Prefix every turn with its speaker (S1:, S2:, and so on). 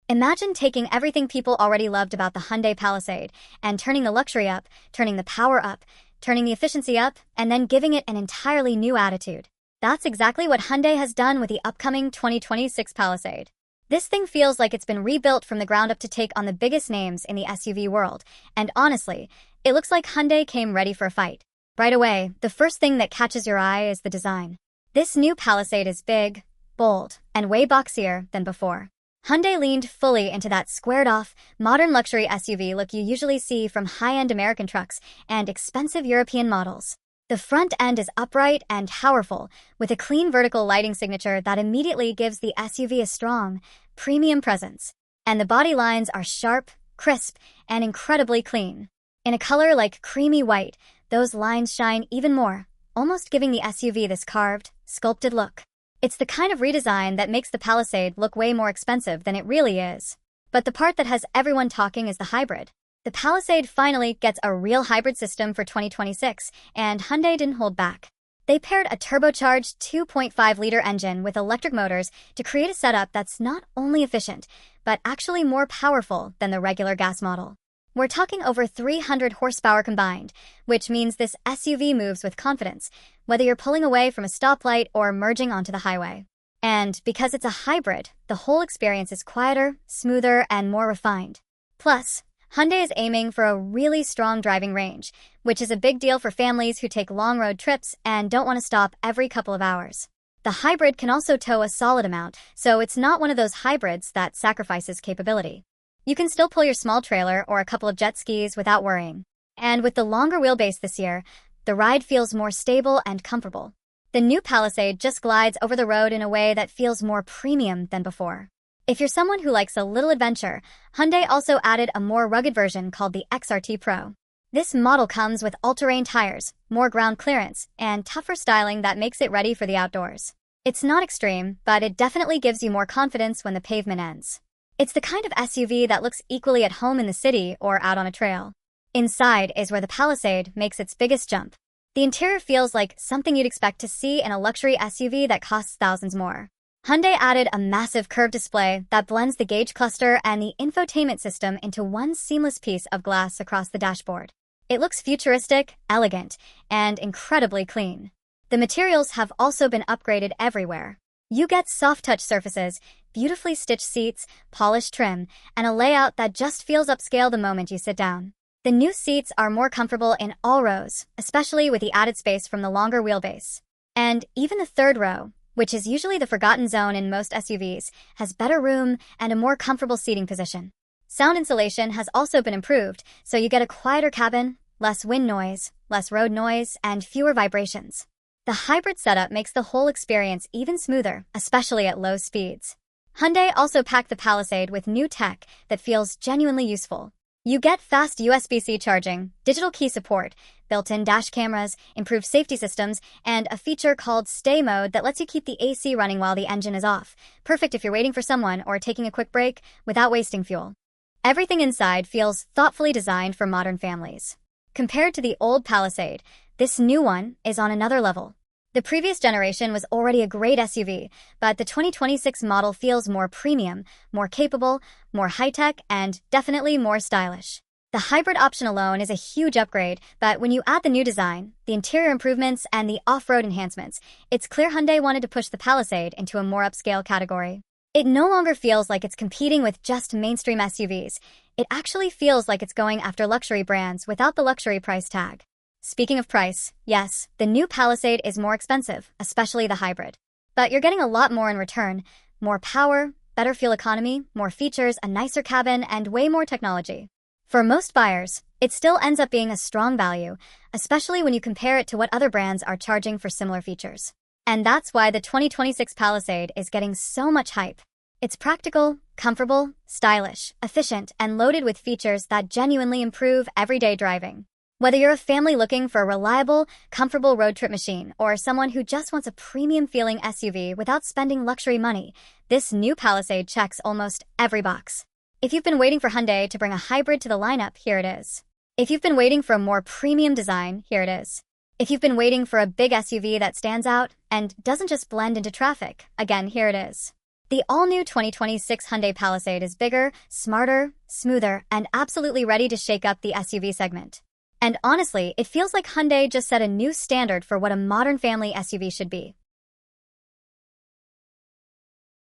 S1: Imagine taking everything people already loved about the Hyundai Palisade and turning the luxury up, turning the power up, turning the efficiency up, and then giving it an entirely new attitude. That's exactly what Hyundai has done with the upcoming 2026 Palisade. This thing feels like it's been rebuilt from the ground up to take on the biggest names in the SUV world, and honestly, it looks like Hyundai came ready for a fight. Right away, the first thing that catches your eye is the design. This new Palisade is big, bold, and way boxier than before. Hyundai leaned fully into that squared-off, modern luxury SUV look you usually see from high-end American trucks and expensive European models. The front end is upright and powerful, with a clean vertical lighting signature that immediately gives the SUV a strong, premium presence. And the body lines are sharp, crisp, and incredibly clean. In a color like creamy white, those lines shine even more, almost giving the SUV this carved, sculpted look. It's the kind of redesign that makes the Palisade look way more expensive than it really is. But the part that has everyone talking is the hybrid. The Palisade finally gets a real hybrid system for 2026, and Hyundai didn't hold back. They paired a turbocharged 2.5-liter engine with electric motors to create a setup that's not only efficient, but actually more powerful than the regular gas model. We're talking over 300 horsepower combined, which means this SUV moves with confidence, whether you're pulling away from a stoplight or merging onto the highway. And because it's a hybrid, the whole experience is quieter, smoother, and more refined. Plus, Hyundai is aiming for a really strong driving range, which is a big deal for families who take long road trips and don't want to stop every couple of hours. The hybrid can also tow a solid amount, so it's not one of those hybrids that sacrifices capability. You can still pull your small trailer or a couple of jet skis without worrying. And with the longer wheelbase this year, the ride feels more stable and comfortable. The new Palisade just glides over the road in a way that feels more premium than before. If you're someone who likes a little adventure, Hyundai also added a more rugged version called the XRT Pro. This model comes with all-terrain tires, more ground clearance, and tougher styling that makes it ready for the outdoors. It's not extreme, but it definitely gives you more confidence when the pavement ends. It's the kind of SUV that looks equally at home in the city or out on a trail. Inside is where the Palisade makes its biggest jump. The interior feels like something you'd expect to see in a luxury SUV that costs thousands more. Hyundai added a massive curved display that blends the gauge cluster and the infotainment system into one seamless piece of glass across the dashboard. It looks futuristic, elegant, and incredibly clean. The materials have also been upgraded everywhere. You get soft-touch surfaces, beautifully stitched seats, polished trim, and a layout that just feels upscale the moment you sit down. The new seats are more comfortable in all rows, especially with the added space from the longer wheelbase. And even the third row, which is usually the forgotten zone in most SUVs, has better room and a more comfortable seating position. Sound insulation has also been improved, so you get a quieter cabin, less wind noise, less road noise, and fewer vibrations. The hybrid setup makes the whole experience even smoother, especially at low speeds. Hyundai also packed the Palisade with new tech that feels genuinely useful. You get fast USB-C charging, digital key support, built-in dash cameras, improved safety systems, and a feature called Stay Mode that lets you keep the AC running while the engine is off. Perfect if you're waiting for someone or taking a quick break without wasting fuel. Everything inside feels thoughtfully designed for modern families. Compared to the old Palisade, this new one is on another level. The previous generation was already a great SUV, but the 2026 model feels more premium, more capable, more high-tech, and definitely more stylish. The hybrid option alone is a huge upgrade, but when you add the new design, the interior improvements, and the off-road enhancements, it's clear Hyundai wanted to push the Palisade into a more upscale category. It no longer feels like it's competing with just mainstream SUVs. It actually feels like it's going after luxury brands without the luxury price tag. Speaking of price, yes, the new Palisade is more expensive, especially the hybrid. But you're getting a lot more in return. More power, better fuel economy, more features, a nicer cabin, and way more technology. For most buyers, it still ends up being a strong value, especially when you compare it to what other brands are charging for similar features. And that's why the 2026 Palisade is getting so much hype. It's practical, comfortable, stylish, efficient, and loaded with features that genuinely improve everyday driving. Whether you're a family looking for a reliable, comfortable road trip machine or someone who just wants a premium-feeling SUV without spending luxury money, this new Palisade checks almost every box. If you've been waiting for Hyundai to bring a hybrid to the lineup, here it is. If you've been waiting for a more premium design, here it is. If you've been waiting for a big SUV that stands out and doesn't just blend into traffic, again, here it is. The all-new 2026 Hyundai Palisade is bigger, smarter, smoother, and absolutely ready to shake up the SUV segment. And honestly, it feels like Hyundai just set a new standard for what a modern family SUV should be.